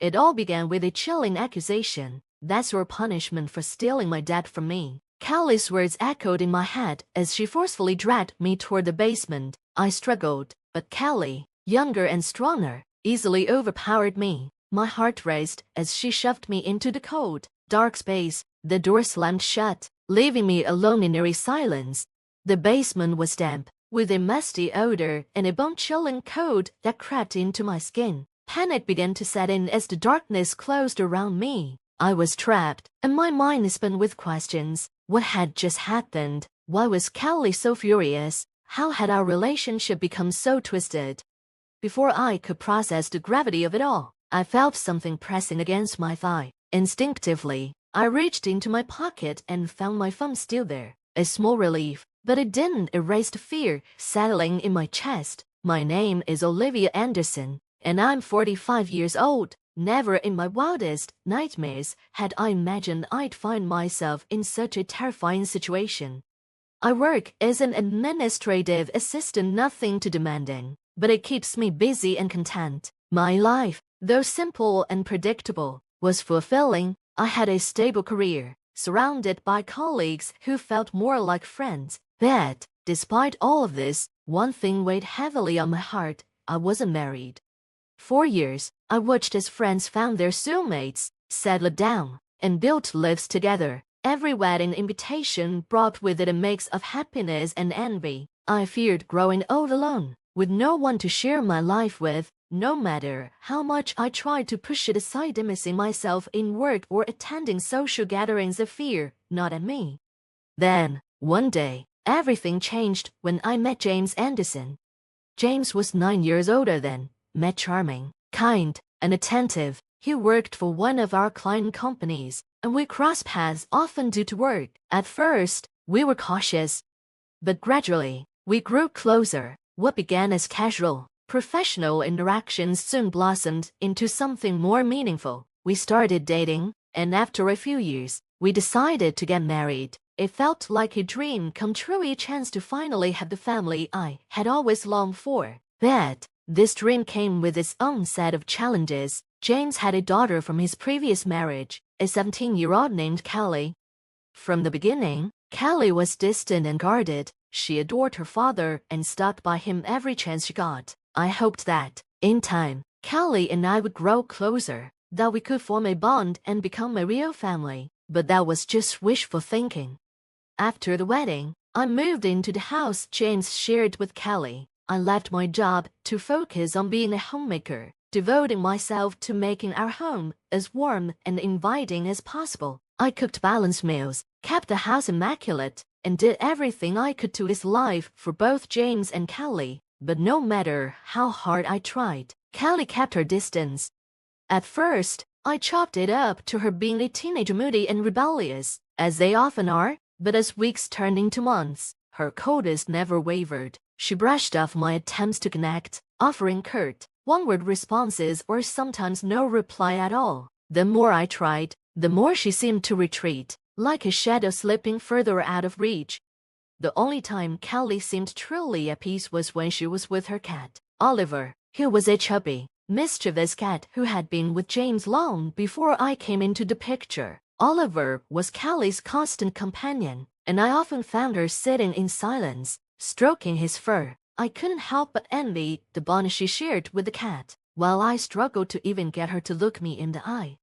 It all began with a chilling accusation. "That's your punishment for stealing my dad from me." Callie's words echoed in my head as she forcefully dragged me toward the basement. I struggled, but Callie, younger and stronger, easily overpowered me. My heart raced as she shoved me into the cold, dark space. The door slammed shut, leaving me alone in eerie silence. The basement was damp, with a musty odor and a bone-chilling cold that crept into my skin. Panic began to set in as the darkness closed around me. I was trapped, and my mind spun with questions. What had just happened? Why was Callie so furious? How had our relationship become so twisted? Before I could process the gravity of it all, I felt something pressing against my thigh. Instinctively, I reached into my pocket and found my phone still there. A small relief, but it didn't erase the fear settling in my chest. My name is Olivia Anderson, and I'm 45 years old. Never in my wildest nightmares had I imagined I'd find myself in such a terrifying situation. I work as an administrative assistant, nothing too demanding, but it keeps me busy and content. My life, though simple and predictable, was fulfilling. I had a stable career, surrounded by colleagues who felt more like friends. But, despite all of this, one thing weighed heavily on my heart: I wasn't married. For years, I watched as friends found their soulmates, settled down, and built lives together. Every wedding invitation brought with it a mix of happiness and envy. I feared growing old alone, with no one to share my life with. No matter how much I tried to push it aside, immersing myself in work or attending social gatherings, the fear gnawed at me. Then, one day, everything changed when I met James Anderson. James was 9 years older than me, charming, kind, and attentive. He worked for one of our client companies, and we crossed paths often due to work. At first, we were cautious, but gradually, we grew closer. What began as casual, professional interactions soon blossomed into something more meaningful. We started dating, and after a few years, we decided to get married. It felt like a dream come true, a chance to finally have the family I had always longed for. But this dream came with its own set of challenges. James had a daughter from his previous marriage, a 17-year-old named Callie. From the beginning, Callie was distant and guarded. She adored her father and stuck by him every chance she got. I hoped that, in time, Callie and I would grow closer, that we could form a bond and become a real family. But that was just wishful thinking. After the wedding, I moved into the house James shared with Callie. I left my job to focus on being a homemaker, devoting myself to making our home as warm and inviting as possible. I cooked balanced meals, kept the house immaculate, and did everything I could to his life for both James and Callie. But no matter how hard I tried, Callie kept her distance. At first, I chalked it up to her being a teenager, moody and rebellious, as they often are, but as weeks turned into months, her coldness never wavered. She brushed off my attempts to connect, offering curt, one-word responses or sometimes no reply at all. The more I tried, the more she seemed to retreat, like a shadow slipping further out of reach. The only time Callie seemed truly at peace was when she was with her cat, Oliver, who was a chubby, mischievous cat who had been with James long before I came into the picture. Oliver was Callie's constant companion, and I often found her sitting in silence, stroking his fur. I couldn't help but envy the bond she shared with the cat, while I struggled to even get her to look me in the eye.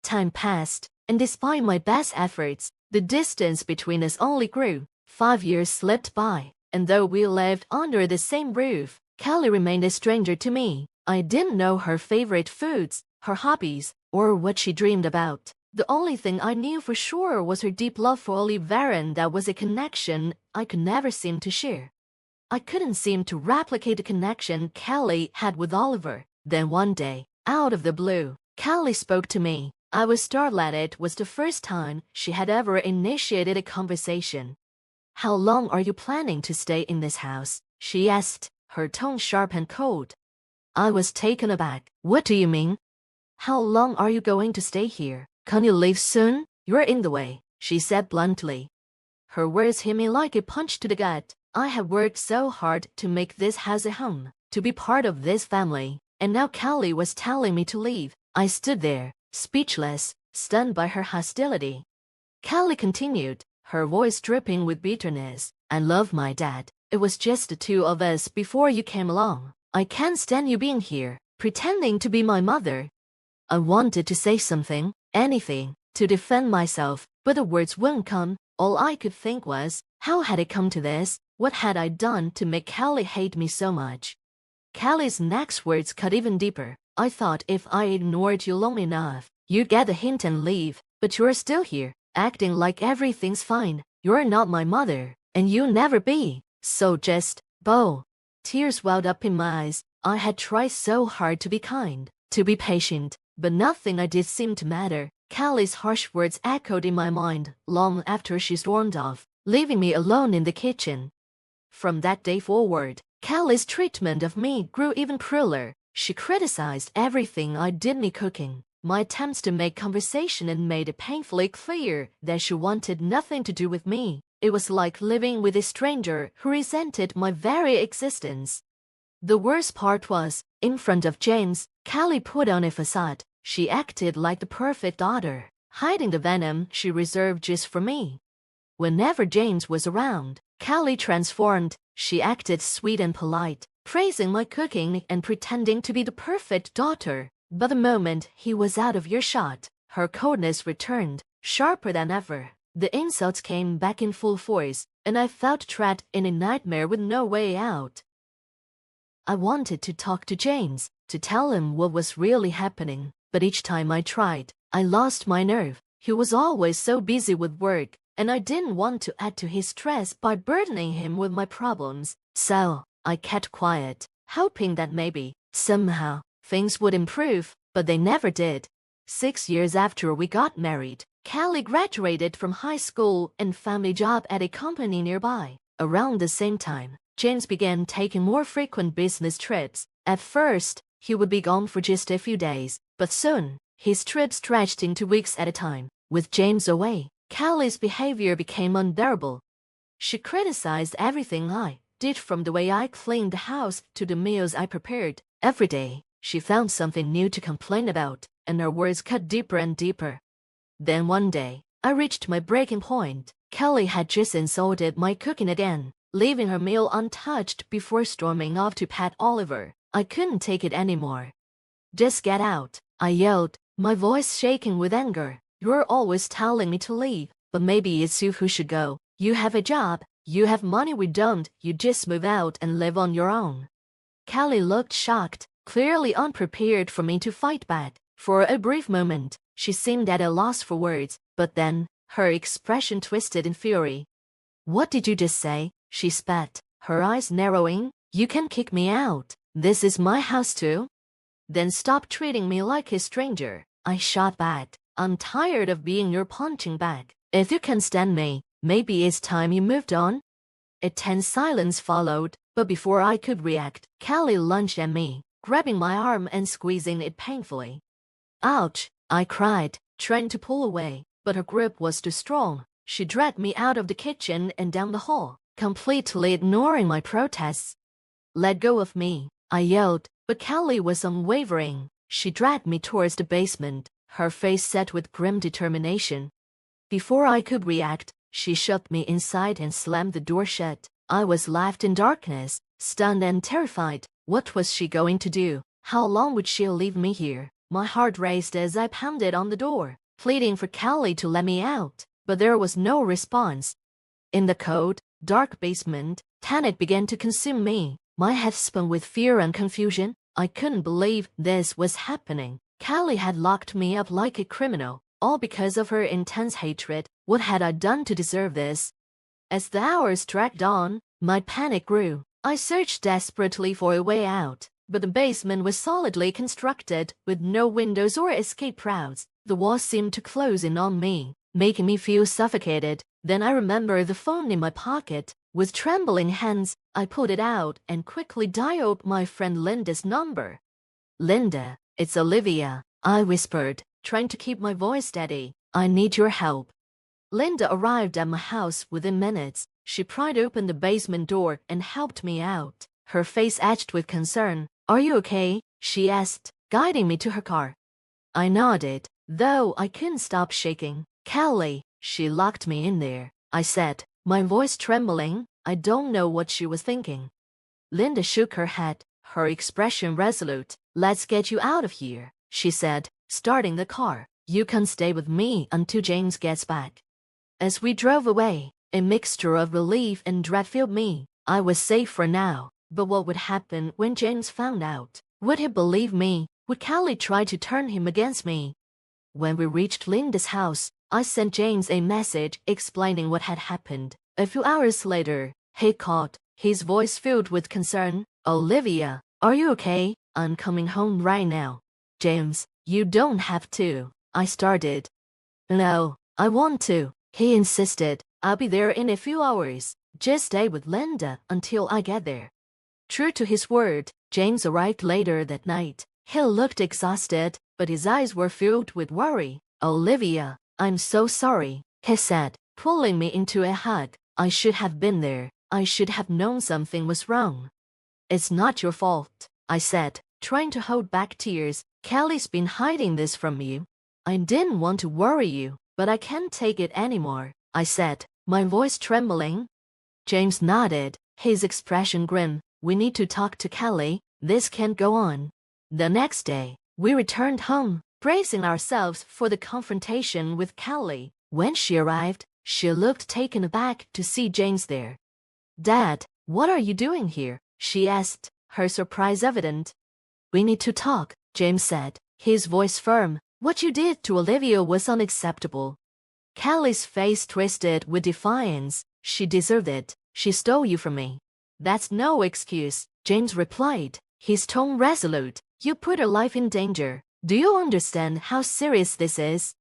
Time passed, and despite my best efforts, the distance between us only grew. 5 years slipped by, and though we lived under the same roof, Callie remained a stranger to me. I didn't know her favorite foods, her hobbies, or what she dreamed about. The only thing I knew for sure was her deep love for Oliver, and that was a connection I could never seem to share. I couldn't seem to replicate the connection Callie had with Oliver. Then one day, out of the blue, Callie spoke to me. I was startled. It was the first time she had ever initiated a conversation. "How long are you planning to stay in this house?" she asked, her tone sharp and cold. I was taken aback. "What do you mean? How long are you going to stay here? Can't you leave soon? You're in the way," she said bluntly. Her words hit me like a punch to the gut. I had worked so hard to make this house a home, to be part of this family, and now Callie was telling me to leave. I stood there, speechless, stunned by her hostility. Callie continued, her voice dripping with bitterness. I love my dad. It was just the two of us before you came along. I can't stand you being here, pretending to be my mother. I wanted to say something, anything, to defend myself, but the words wouldn't come. All I could think was, how had it come to this? What had I done to make Callie hate me so much? Callie's next words cut even deeper. I thought if I ignored you long enough, you'd get the hint and leave, but you're still here, acting like everything's fine. You're not my mother, and you'll never be. So just, Bo. Tears welled up in my eyes. I had tried so hard to be kind, to be patient, but nothing I did seemed to matter. Callie's harsh words echoed in my mind long after she stormed off, leaving me alone in the kitchen. From that day forward, Callie's treatment of me grew even crueler. She criticized everything I did in cooking, my attempts to make conversation, and made it painfully clear that she wanted nothing to do with me. It was like living with a stranger who resented my very existence. The worst part was, in front of James, Callie put on a facade. She acted like the perfect daughter, hiding the venom she reserved just for me. Whenever James was around, Callie transformed. She acted sweet and polite, praising my cooking and pretending to be the perfect daughter. But the moment he was out of earshot, her coldness returned, sharper than ever. The insults came back in full force, and I felt trapped in a nightmare with no way out. I wanted to talk to James, to tell him what was really happening, but each time I tried, I lost my nerve. He was always so busy with work, and I didn't want to add to his stress by burdening him with my problems. So, I kept quiet, hoping that maybe, somehow, things would improve, but they never did. 6 years after we got married, Callie graduated from high school and found a job at a company nearby. Around the same time, James began taking more frequent business trips. At first, he would be gone for just a few days, but soon, his trips stretched into weeks at a time. With James away, Callie's behavior became unbearable. She criticized everything I did, from the way I cleaned the house to the meals I prepared. Every day, she found something new to complain about, and her words cut deeper and deeper. Then one day, I reached my breaking point. Callie had just insulted my cooking again, leaving her meal untouched before storming off to pet Oliver. I couldn't take it anymore. Just get out, I yelled, my voice shaking with anger. You're always telling me to leave, but maybe it's you who should go. You have a job, you have money we don't, you just move out and live on your own. Callie looked shocked, clearly unprepared for me to fight back. For a brief moment, she seemed at a loss for words, but then, her expression twisted in fury. What did you just say? She spat, her eyes narrowing. You can kick me out. This is my house too. Then stop treating me like a stranger. I shot back. I'm tired of being your punching bag. If you can stand me, maybe it's time you moved on. A tense silence followed, but before I could react, Callie lunged at me, grabbing my arm and squeezing it painfully. Ouch, I cried, trying to pull away, but her grip was too strong. She dragged me out of the kitchen and down the hall, completely ignoring my protests. Let go of me, I yelled, but Callie was unwavering. She dragged me towards the basement, her face set with grim determination. Before I could react, she shoved me inside and slammed the door shut. I was left in darkness, stunned and terrified. What was she going to do? How long would she leave me here? My heart raced as I pounded on the door, pleading for Callie to let me out, but there was no response. In the cold, dark basement, panic began to consume me. My head spun with fear and confusion. I couldn't believe this was happening. Callie had locked me up like a criminal, all because of her intense hatred. What had I done to deserve this? As the hours dragged on, my panic grew. I searched desperately for a way out, but the basement was solidly constructed, with no windows or escape routes. The walls seemed to close in on me, making me feel suffocated. Then I remembered the phone in my pocket. With trembling hands, I pulled it out and quickly dialed my friend Linda's number. Linda, it's Olivia, I whispered, trying to keep my voice steady. I need your help. Linda arrived at my house within minutes. She pried open the basement door and helped me out, her face etched with concern. Are you okay? She asked, guiding me to her car. I nodded, though I couldn't stop shaking. Callie, she locked me in there, I said, my voice trembling. I don't know what she was thinking. Linda shook her head, her expression resolute. Let's get you out of here, she said, starting the car. You can stay with me until James gets back. As we drove away, a mixture of relief and dread filled me. I was safe for now, but what would happen when James found out? Would he believe me? Would Callie try to turn him against me? When we reached Linda's house, I sent James a message explaining what had happened. A few hours later, he called, his voice filled with concern. Olivia, are you okay? I'm coming home right now. James, you don't have to, I started. No, I want to, he insisted. I'll be there in a few hours. Just stay with Linda until I get there. True to his word, James arrived later that night. He looked exhausted, but his eyes were filled with worry. Olivia, I'm so sorry, he said, pulling me into a hug. I should have been there. I should have known something was wrong. It's not your fault, I said, trying to hold back tears. Callie's been hiding this from you. I didn't want to worry you, but I can't take it anymore, I said, my voice trembling. James nodded, his expression grim. We need to talk to Callie. This can't go on. The next day, we returned home, bracing ourselves for the confrontation with Callie. When she arrived, she looked taken aback to see James there. Dad, what are you doing here? She asked, her surprise evident. We need to talk, James said, his voice firm. What you did to Olivia was unacceptable. Callie's face twisted with defiance. She deserved it. She stole you from me. That's no excuse, James replied, his tone resolute. You put her life in danger. Do you understand how serious this is?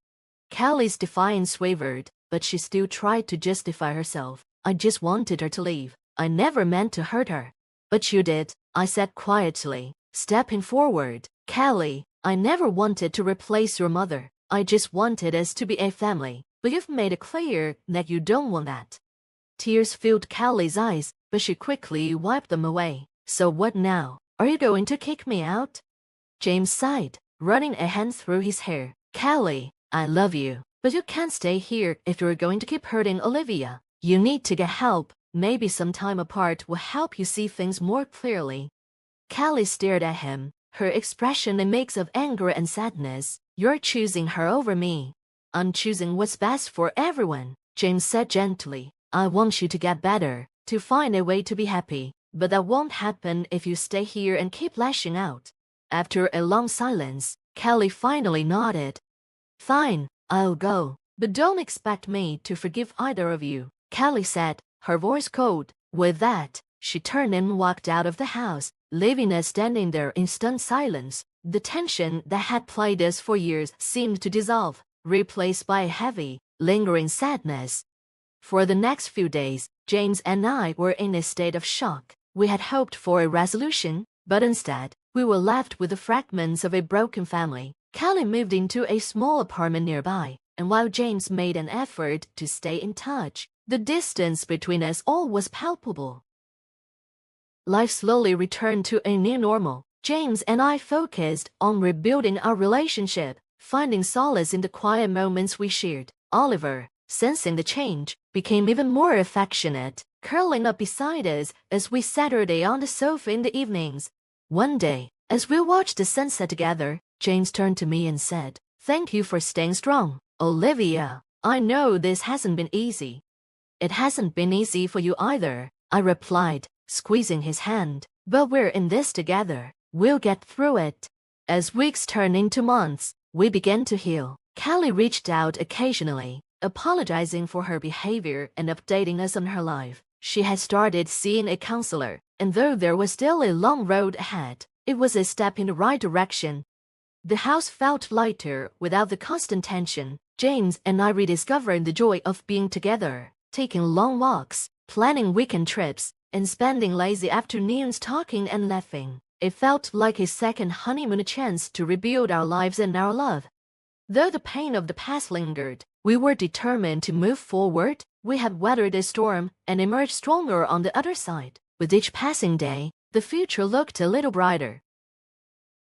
Callie's defiance wavered, but she still tried to justify herself. I just wanted her to leave. I never meant to hurt her. But you did, I said quietly, stepping forward. Callie, I never wanted to replace your mother. I just wanted us to be a family. But you've made it clear that you don't want that. Tears filled Callie's eyes, but she quickly wiped them away. So what now? Are you going to kick me out? James sighed, running a hand through his hair. Callie, I love you, but you can't stay here if you're going to keep hurting Olivia. You need to get help. Maybe some time apart will help you see things more clearly. Callie stared at him, her expression a mix of anger and sadness. You're choosing her over me. I'm choosing what's best for everyone, James said gently. I want you to get better, to find a way to be happy, but that won't happen if you stay here and keep lashing out. After a long silence, Callie finally nodded. Fine, I'll go, but don't expect me to forgive either of you, Callie said, her voice cold. With that, she turned and walked out of the house, leaving us standing there in stunned silence. The tension that had plagued us for years seemed to dissolve, replaced by a heavy, lingering sadness. For the next few days, James and I were in a state of shock. We had hoped for a resolution, but instead, we were left with the fragments of a broken family. Callie moved into a small apartment nearby, and while James made an effort to stay in touch, the distance between us all was palpable. Life slowly returned to a new normal. James and I focused on rebuilding our relationship, finding solace in the quiet moments we shared. Oliver, sensing the change, became even more affectionate, curling up beside us as we Saturday on the sofa in the evenings. One day, as we watched the sunset together, James turned to me and said, "Thank you for staying strong, Olivia. I know this hasn't been easy." "It hasn't been easy for you either," I replied, squeezing his hand. "But we're in this together. We'll get through it." As weeks turned into months, we began to heal. Callie reached out occasionally, apologizing for her behavior and updating us on her life. She had started seeing a counselor, and though there was still a long road ahead, it was a step in the right direction. The house felt lighter without the constant tension. James and I rediscovered the joy of being together, taking long walks, planning weekend trips, and spending lazy afternoons talking and laughing. It felt like a second honeymoon, a chance to rebuild our lives and our love. Though the pain of the past lingered, we were determined to move forward. We had weathered the storm and emerged stronger on the other side. With each passing day, the future looked a little brighter.